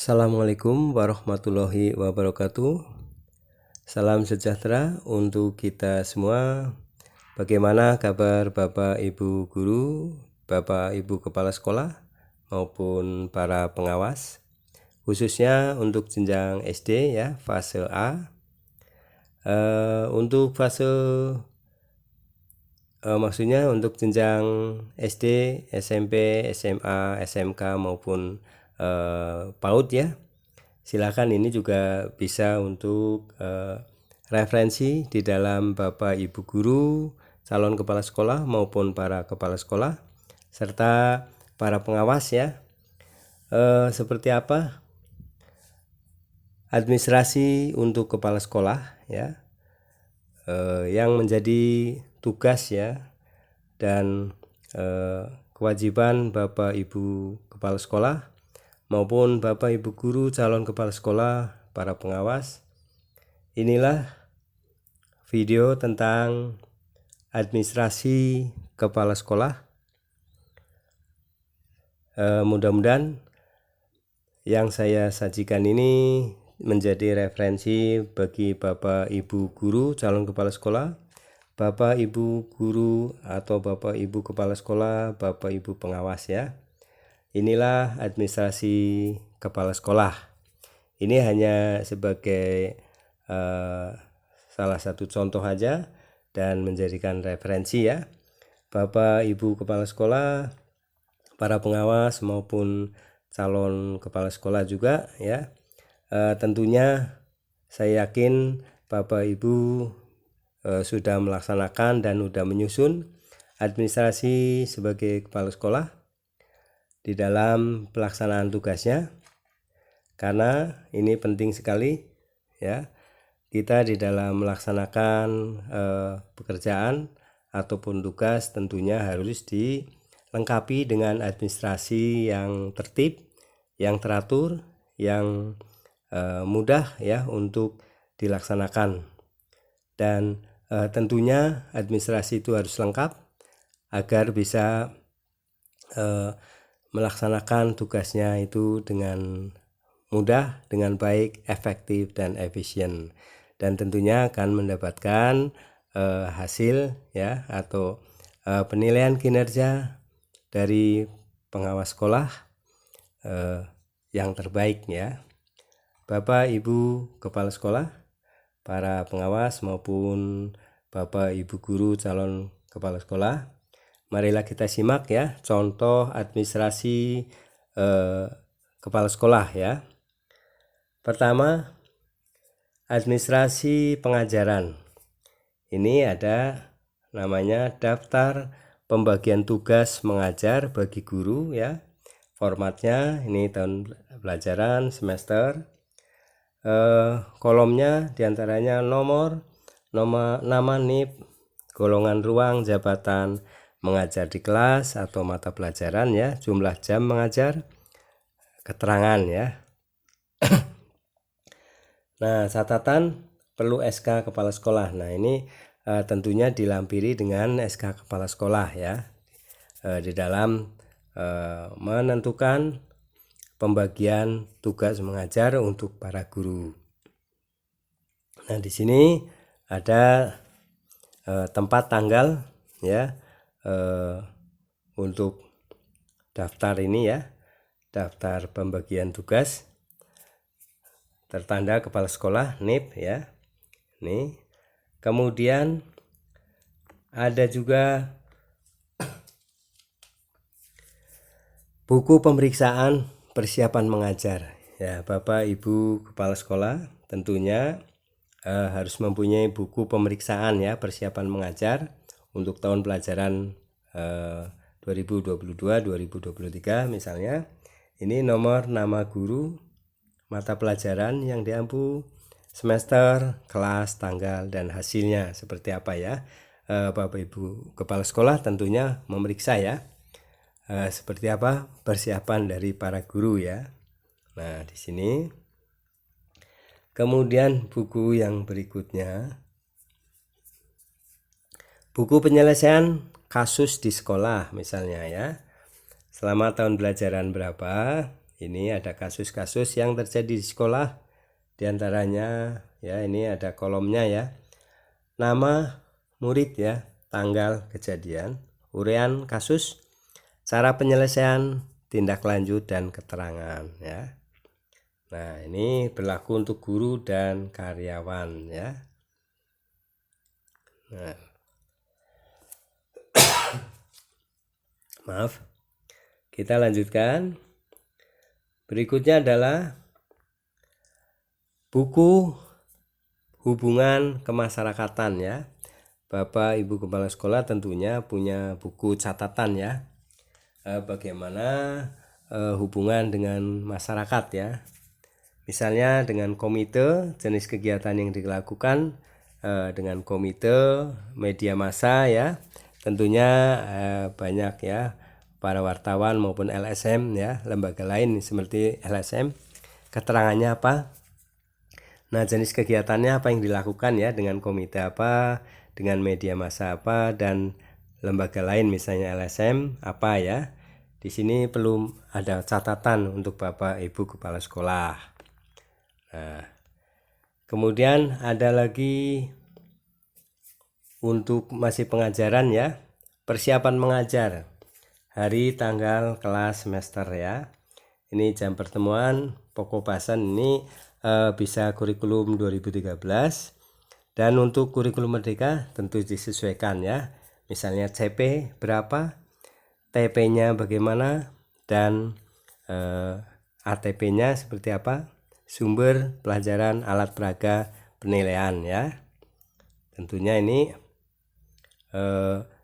Assalamualaikum warahmatullahi wabarakatuh. Salam sejahtera untuk kita semua. Bagaimana kabar Bapak Ibu guru, Bapak Ibu kepala sekolah maupun para pengawas, khususnya untuk jenjang SD ya, fase A. Untuk fase maksudnya untuk jenjang SD, SMP, SMA, SMK maupun PAUD ya. Silakan, ini juga bisa untuk referensi di dalam Bapak Ibu guru, calon kepala sekolah maupun para kepala sekolah serta para pengawas ya. Seperti apa administrasi untuk kepala sekolah ya, yang menjadi tugas ya dan kewajiban Bapak Ibu kepala sekolah maupun Bapak Ibu guru, calon kepala sekolah, para pengawas. Inilah video tentang administrasi kepala sekolah. Mudah-mudahan yang saya sajikan ini menjadi referensi bagi Bapak Ibu guru, calon kepala sekolah, Bapak Ibu guru atau Bapak Ibu kepala sekolah, Bapak Ibu pengawas ya. Inilah administrasi kepala sekolah. Ini hanya sebagai salah satu contoh aja dan menjadikan referensi ya. Bapak Ibu kepala sekolah, para pengawas maupun calon kepala sekolah juga ya. Tentunya saya yakin Bapak Ibu sudah melaksanakan dan sudah menyusun administrasi sebagai kepala sekolah di dalam pelaksanaan tugasnya, karena ini penting sekali ya. Kita di dalam melaksanakan pekerjaan ataupun tugas tentunya harus dilengkapi dengan administrasi yang tertib, yang teratur, yang mudah ya untuk dilaksanakan. Dan tentunya administrasi itu harus lengkap agar bisa melaksanakan tugasnya itu dengan mudah, dengan baik, efektif, dan efisien. Dan tentunya akan mendapatkan hasil ya atau penilaian kinerja dari pengawas sekolah yang terbaik ya. Bapak Ibu kepala sekolah, para pengawas maupun Bapak Ibu guru, calon kepala sekolah, marilah kita simak ya contoh administrasi kepala sekolah ya. Pertama, administrasi pengajaran. Ini ada namanya daftar pembagian tugas mengajar bagi guru ya. Formatnya ini tahun pelajaran, semester. Kolomnya diantaranya nama NIP, golongan ruang, jabatan mengajar di kelas atau mata pelajaran ya, jumlah jam mengajar, keterangan ya. Nah, catatan perlu SK kepala sekolah. Nah, ini tentunya dilampiri dengan SK kepala sekolah ya, di dalam menentukan pembagian tugas mengajar untuk para guru. Nah, di sini ada tempat tanggal ya untuk daftar ini ya, daftar pembagian tugas, tertanda kepala sekolah NIP ya. Nih. Kemudian ada juga buku pemeriksaan persiapan mengajar ya. Bapak Ibu kepala sekolah tentunya harus mempunyai buku pemeriksaan ya persiapan mengajar untuk tahun pelajaran 2022-2023 misalnya. Ini nomor nama guru, mata pelajaran yang diampu, semester, kelas, tanggal, dan hasilnya seperti apa ya. Bapak Ibu kepala sekolah tentunya memeriksa ya seperti apa persiapan dari para guru ya. Nah, di sini kemudian buku yang berikutnya, buku penyelesaian kasus di sekolah misalnya ya. Selama tahun pelajaran berapa Ini ada kasus-kasus yang terjadi di sekolah, diantaranya ya ini ada kolomnya ya, nama murid ya, tanggal kejadian, uraian kasus, cara penyelesaian, tindak lanjut dan keterangan ya. Nah, ini berlaku untuk guru dan karyawan ya. Nah, maaf, kita lanjutkan. Berikutnya adalah buku hubungan kemasyarakatan ya. Bapak Ibu Kepala Sekolah tentunya punya buku catatan ya, bagaimana hubungan dengan masyarakat ya. Misalnya dengan komite, jenis kegiatan yang dilakukan dengan komite media massa ya. Tentunya banyak ya, para wartawan maupun LSM ya, lembaga lain seperti LSM. Keterangannya apa? Nah, jenis kegiatannya apa yang dilakukan ya, dengan komite apa, dengan media massa apa, dan lembaga lain misalnya LSM apa ya. Di sini perlu ada catatan untuk Bapak Ibu Kepala Sekolah. Nah, kemudian ada lagi untuk masih pengajaran ya, persiapan mengajar, hari, tanggal, kelas, semester ya. Ini jam pertemuan, pokok bahasan ini bisa kurikulum 2013. Dan untuk kurikulum merdeka tentu disesuaikan ya. Misalnya CP berapa, TP-nya bagaimana, dan ATP-nya seperti apa, sumber pelajaran, alat peraga, penilaian ya. Tentunya ini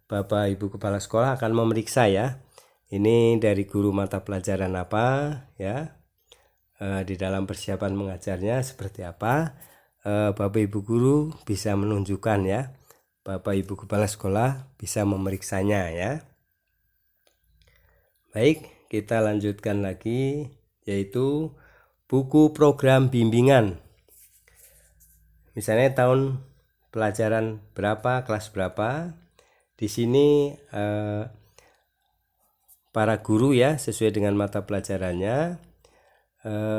Bapak Ibu Kepala Sekolah akan memeriksa ya, ini dari guru mata pelajaran apa ya, di dalam persiapan mengajarnya seperti apa. Bapak Ibu guru bisa menunjukkan ya, Bapak Ibu Kepala Sekolah bisa memeriksanya ya. Baik, kita lanjutkan lagi, yaitu buku program bimbingan. Misalnya tahun pelajaran berapa, kelas berapa. Di sini para guru ya, sesuai dengan mata pelajarannya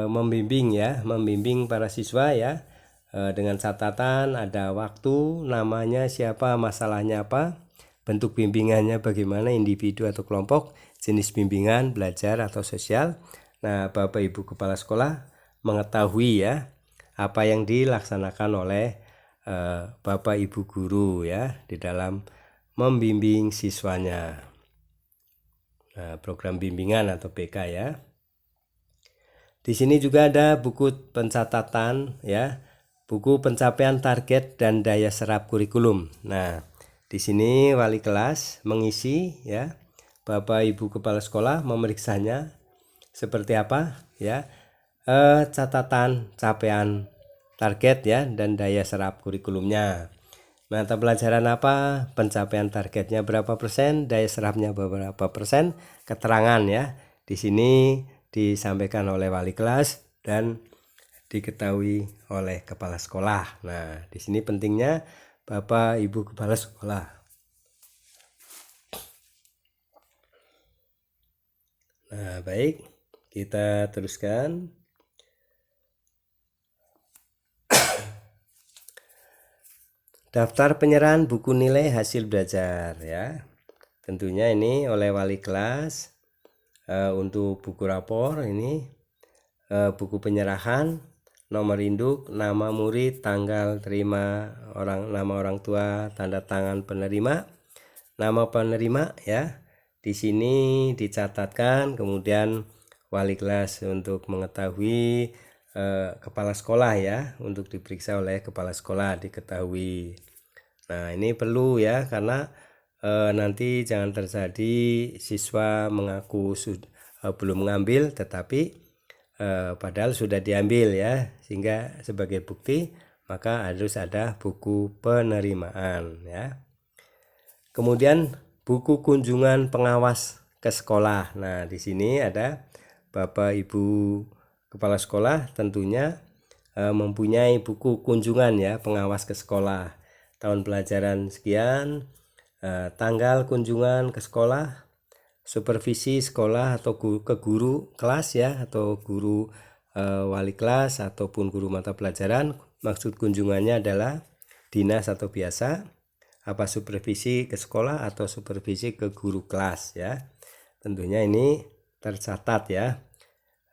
membimbing para siswa ya, dengan catatan ada waktu, namanya siapa, masalahnya apa, bentuk bimbingannya bagaimana, individu atau kelompok, jenis bimbingan, belajar atau sosial. Nah, Bapak Ibu Kepala Sekolah mengetahui ya apa yang dilaksanakan oleh Bapak Ibu guru ya di dalam membimbing siswanya. Nah, program bimbingan atau PK ya. Di sini juga ada buku pencatatan ya, buku pencapaian target dan daya serap kurikulum. Nah, di sini wali kelas mengisi ya, Bapak Ibu Kepala Sekolah memeriksanya seperti apa ya, catatan capaian target ya dan daya serap kurikulumnya. Mata pelajaran apa, pencapaian targetnya berapa persen, daya serapnya berapa persen, keterangan ya. Di sini disampaikan oleh wali kelas dan diketahui oleh kepala sekolah. Nah, di sini pentingnya Bapak Ibu Kepala Sekolah. Nah, baik, kita teruskan. Daftar penyerahan buku nilai hasil belajar ya. Tentunya ini oleh wali kelas untuk buku rapor ini, buku penyerahan, nomor induk, nama murid, tanggal terima, nama orang tua, tanda tangan penerima, nama penerima ya. Di sini dicatatkan, kemudian wali kelas untuk mengetahui, kepala sekolah ya, untuk diperiksa oleh kepala sekolah diketahui. Nah, ini perlu ya, karena nanti jangan terjadi siswa mengaku belum mengambil tetapi padahal sudah diambil ya, sehingga sebagai bukti maka harus ada buku penerimaan ya. Kemudian buku kunjungan pengawas ke sekolah. Nah, di sini ada Bapak Ibu Kepala Sekolah tentunya mempunyai buku kunjungan ya, pengawas ke sekolah. Tahun pelajaran sekian, tanggal kunjungan ke sekolah, supervisi sekolah atau ke guru kelas ya, atau guru wali kelas ataupun guru mata pelajaran. Maksud kunjungannya adalah dinas atau biasa, apa supervisi ke sekolah atau supervisi ke guru kelas ya. Tentunya ini tercatat ya,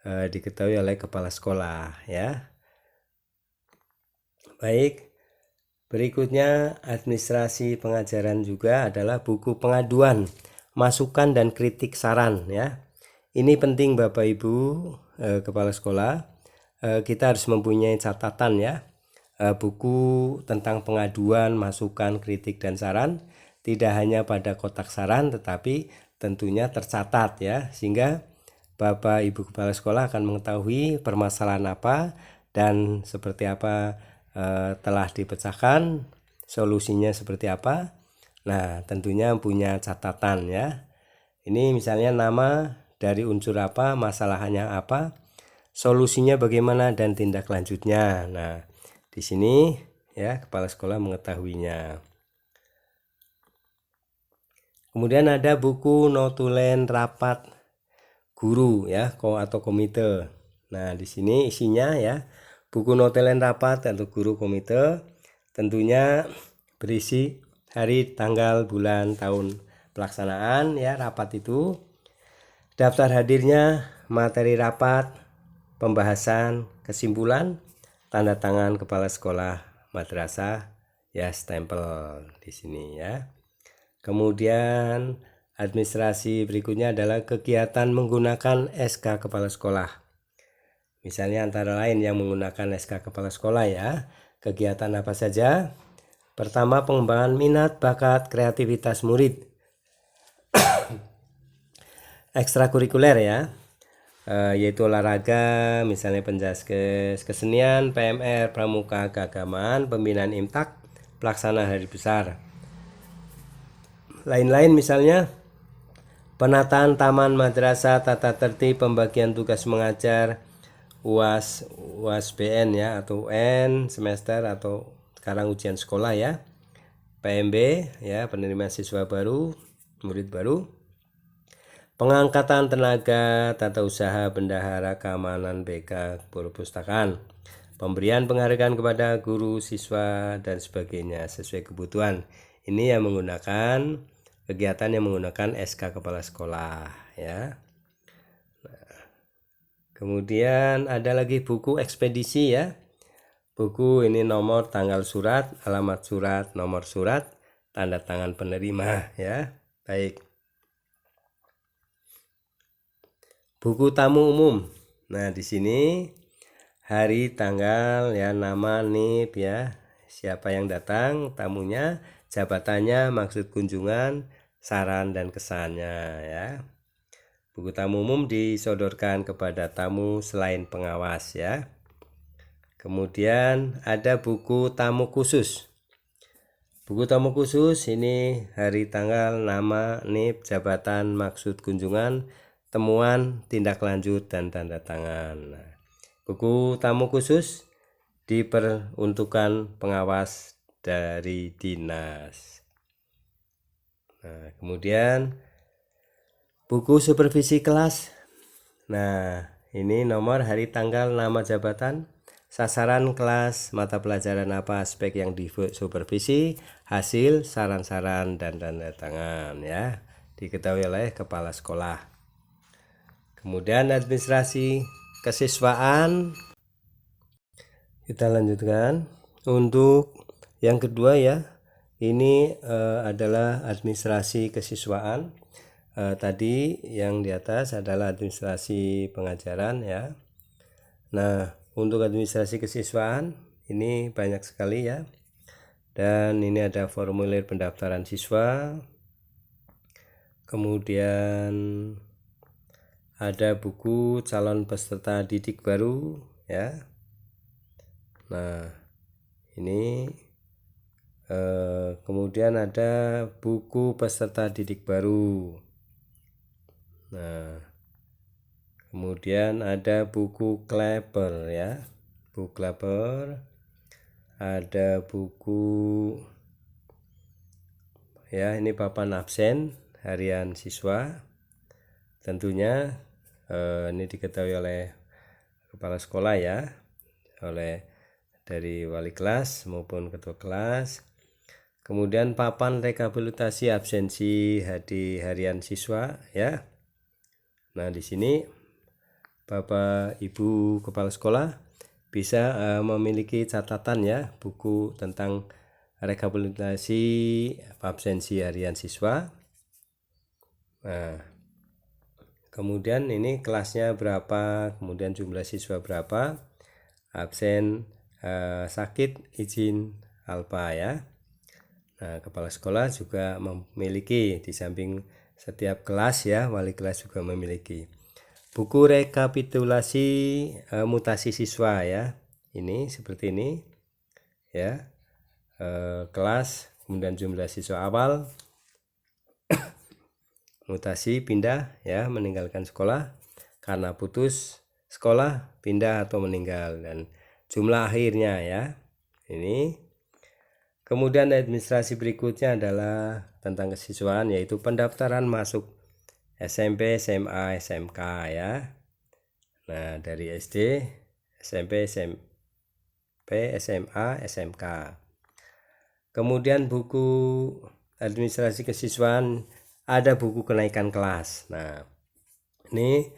diketahui oleh kepala sekolah ya. Baik, berikutnya administrasi pengajaran juga adalah buku pengaduan, masukan dan kritik saran ya. Ini penting Bapak Ibu kepala sekolah, kita harus mempunyai catatan ya. Buku tentang pengaduan, masukan, kritik dan saran tidak hanya pada kotak saran tetapi tentunya tercatat ya, sehingga Bapak Ibu kepala sekolah akan mengetahui permasalahan apa dan seperti apa telah dipecahkan, solusinya seperti apa. Nah, tentunya punya catatan ya. Ini misalnya nama dari unsur apa, masalahnya apa, solusinya bagaimana dan tindak lanjutnya. Nah, di sini ya kepala sekolah mengetahuinya. Kemudian ada buku notulen rapat guru ya, atau komite. Nah, di sini isinya ya, buku notulen rapat atau guru komite tentunya berisi hari, tanggal, bulan, tahun pelaksanaan ya rapat itu, daftar hadirnya, materi rapat, pembahasan, kesimpulan, tanda tangan kepala sekolah madrasah ya, stempel di sini ya. Kemudian administrasi berikutnya adalah kegiatan menggunakan SK kepala sekolah. Misalnya antara lain yang menggunakan SK kepala sekolah ya. Kegiatan apa saja? Pertama, pengembangan minat, bakat, kreativitas murid. Ekstrakurikuler ya. Yaitu olahraga, misalnya penjaskes, kesenian, PMR, pramuka, keagamaan, pembinaan imtak, pelaksana hari besar. Lain-lain misalnya penataan taman madrasah, tata tertib, pembagian tugas mengajar, UAS BN ya, atau UN semester atau sekarang ujian sekolah ya, PMB ya, penerimaan siswa baru, murid baru, pengangkatan tenaga, tata usaha, bendahara, keamanan, BK, perpustakaan, pemberian penghargaan kepada guru, siswa dan sebagainya sesuai kebutuhan. Ini yang menggunakan kegiatan yang menggunakan SK kepala sekolah ya. Kemudian ada lagi buku ekspedisi ya. Buku ini nomor, tanggal surat, alamat surat, nomor surat, tanda tangan penerima ya. Baik. Buku tamu umum. Nah, di sini hari, tanggal ya, nama, NIP ya, siapa yang datang, tamunya, jabatannya, maksud kunjungan, saran dan kesannya ya. Buku tamu umum disodorkan kepada tamu selain pengawas ya. Kemudian ada buku tamu khusus. Buku tamu khusus ini hari, tanggal, nama, NIP, jabatan, maksud kunjungan, temuan, tindak lanjut dan tanda tangan. Nah, buku tamu khusus diperuntukkan pengawas dari dinas. Nah, kemudian buku supervisi kelas. Nah, ini nomor, hari, tanggal, nama, jabatan, sasaran kelas, mata pelajaran apa, aspek yang disupervisi, hasil, saran-saran dan tanda tangan ya, diketahui oleh kepala sekolah. Kemudian administrasi kesiswaan, kita lanjutkan. Untuk yang kedua ya, ini adalah administrasi kesiswaan. Tadi yang di atas adalah administrasi pengajaran ya. Nah, untuk administrasi kesiswaan ini banyak sekali ya. Dan ini ada formulir pendaftaran siswa. Kemudian ada buku calon peserta didik baru ya. Nah, ini kemudian ada buku peserta didik baru. Nah, kemudian ada buku Kleber ya, buku Kleber. Ada buku ya, ini papan absen harian siswa. tentunya ini diketahui oleh kepala sekolah ya, oleh dari wali kelas maupun ketua kelas. Kemudian papan rekapitulasi absensi harian siswa ya. Nah, di sini Bapak Ibu kepala sekolah bisa memiliki catatan ya, buku tentang rekapitulasi absensi harian siswa. Nah, kemudian ini kelasnya berapa, kemudian jumlah siswa berapa, absen, sakit, izin, alpa ya. Nah, kepala sekolah juga memiliki di samping setiap kelas ya, wali kelas juga memiliki buku rekapitulasi mutasi siswa ya. Ini seperti ini ya, kelas, kemudian jumlah siswa awal, mutasi pindah ya, meninggalkan sekolah karena putus sekolah, pindah atau meninggal, dan jumlah akhirnya ya. Ini kemudian administrasi berikutnya adalah tentang kesiswaan, yaitu pendaftaran masuk SMP, SMA, SMK ya. Nah, dari SD, SMP, SMP, SMA, SMK. Kemudian buku administrasi kesiswaan, ada buku kenaikan kelas. Nah, ini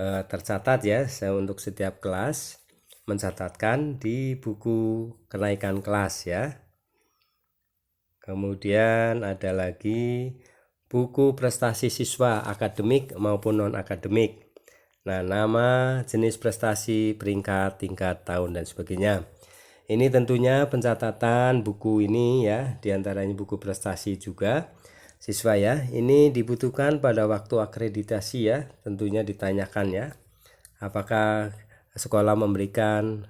tercatat ya, saya untuk setiap kelas mencatatkan di buku kenaikan kelas ya. Kemudian ada lagi buku prestasi siswa akademik maupun non akademik. Nah, nama, jenis prestasi, peringkat, tingkat, tahun, dan sebagainya. Ini tentunya pencatatan buku ini ya, diantaranya buku prestasi juga siswa ya. Ini dibutuhkan pada waktu akreditasi ya, tentunya ditanyakan ya, apakah sekolah memberikan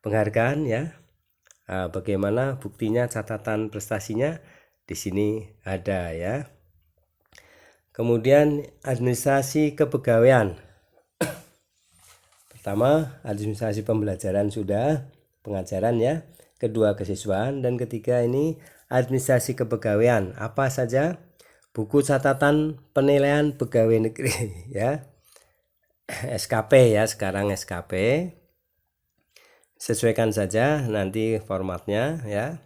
penghargaan ya. Bagaimana buktinya, catatan prestasinya di sini ada ya. Kemudian administrasi kepegawaian. Pertama, administrasi pembelajaran sudah, pengajaran ya. Kedua, kesiswaan, dan ketiga ini administrasi kepegawaian. Apa saja? Buku catatan penilaian pegawai negeri ya. SKP ya, sekarang SKP. Sesuaikan saja nanti formatnya ya.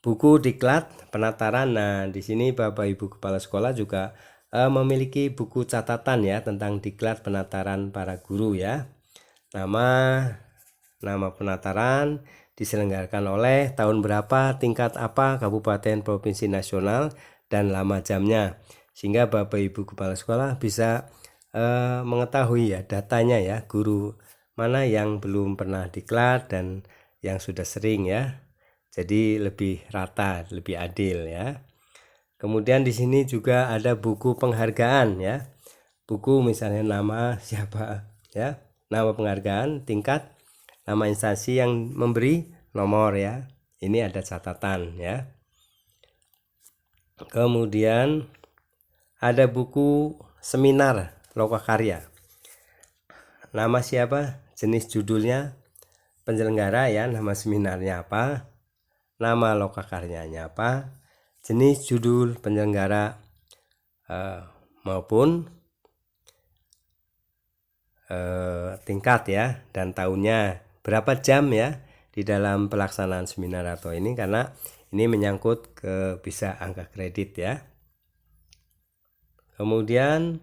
Buku diklat penataran. Nah, di sini Bapak Ibu kepala sekolah juga memiliki buku catatan ya tentang diklat penataran para guru ya. Nama penataran, diselenggarakan oleh, tahun berapa, tingkat apa, kabupaten, provinsi, nasional, dan lama jamnya. Sehingga Bapak Ibu kepala sekolah bisa mengetahui ya datanya ya, guru mana yang belum pernah diklat dan yang sudah sering ya. Jadi lebih rata, lebih adil ya. Kemudian di sini juga ada buku penghargaan ya. Buku misalnya nama siapa ya, nama penghargaan, tingkat, nama instansi yang memberi, nomor ya. Ini ada catatan ya. Kemudian ada buku seminar lokakarya. Nama siapa, jenis judulnya, penyelenggara ya, nama seminarnya apa, nama lokakaryanya apa, jenis judul penyelenggara maupun tingkat ya, dan tahunnya, berapa jam ya di dalam pelaksanaan seminar atau ini, karena ini menyangkut ke bisa angka kredit ya. Kemudian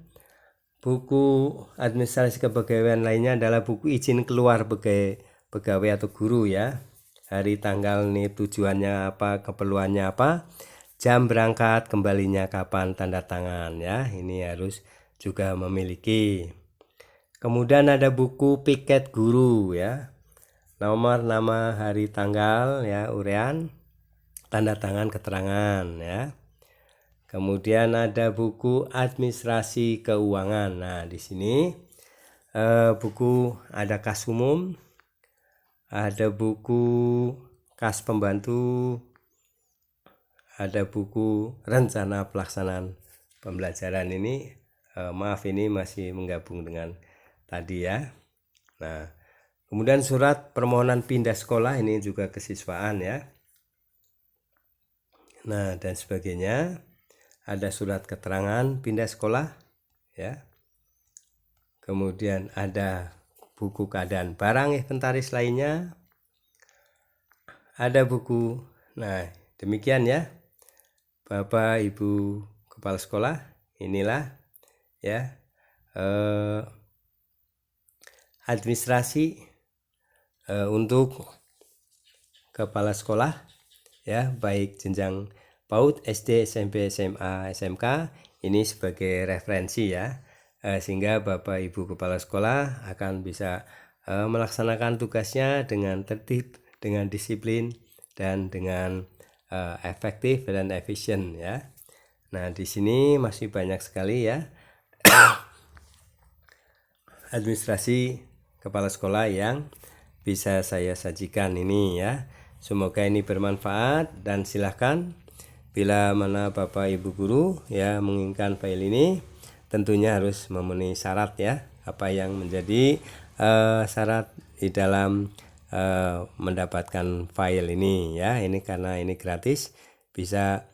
buku administrasi kepegawaian lainnya adalah buku izin keluar pegawai atau guru ya. Hari, tanggal nih, tujuannya apa, keperluannya apa, jam berangkat, kembalinya kapan, tanda tangan ya. Ini harus juga memiliki. Kemudian ada buku piket guru ya. Nomor, nama, hari, tanggal ya, urean, tanda tangan, keterangan ya. Kemudian ada buku administrasi keuangan. Nah, di sini buku ada kas umum, ada buku kas pembantu, ada buku rencana pelaksanaan pembelajaran. Ini maaf, ini masih menggabung dengan tadi ya. Nah, kemudian surat permohonan pindah sekolah, ini juga kesiswaan ya. Nah, dan sebagainya. Ada surat keterangan pindah sekolah, ya. Kemudian ada buku keadaan barang inventaris lainnya, ada buku. Nah, demikian ya Bapak Ibu Kepala Sekolah, inilah ya administrasi untuk kepala sekolah ya, baik jenjang PAUD, SD, SMP, SMA, SMK, ini sebagai referensi ya, sehingga Bapak Ibu Kepala Sekolah akan bisa melaksanakan tugasnya dengan tertib, dengan disiplin, dan dengan efektif dan efisien ya. Nah, di sini masih banyak sekali ya administrasi kepala sekolah yang bisa saya sajikan ini ya. Semoga ini bermanfaat, dan silahkan bila mana Bapak Ibu Guru ya menginginkan file ini, tentunya harus memenuhi syarat ya. Apa yang menjadi syarat di dalam mendapatkan file ini ya. Ini karena ini gratis, bisa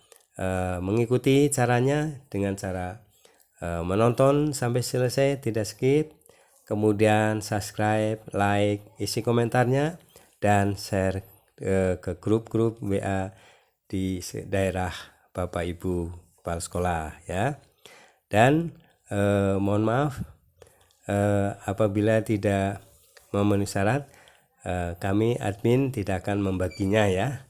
mengikuti caranya dengan cara menonton sampai selesai, tidak skip, kemudian subscribe, like, isi komentarnya, dan share ke grup-grup WA di daerah Bapak Ibu Kepala Sekolah ya. Dan mohon maaf apabila tidak memenuhi syarat, kami admin tidak akan membaginya ya.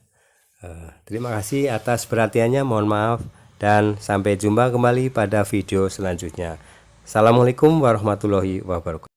Terima kasih atas perhatiannya, mohon maaf, dan sampai jumpa kembali pada video selanjutnya. Assalamualaikum warahmatullahi wabarakatuh.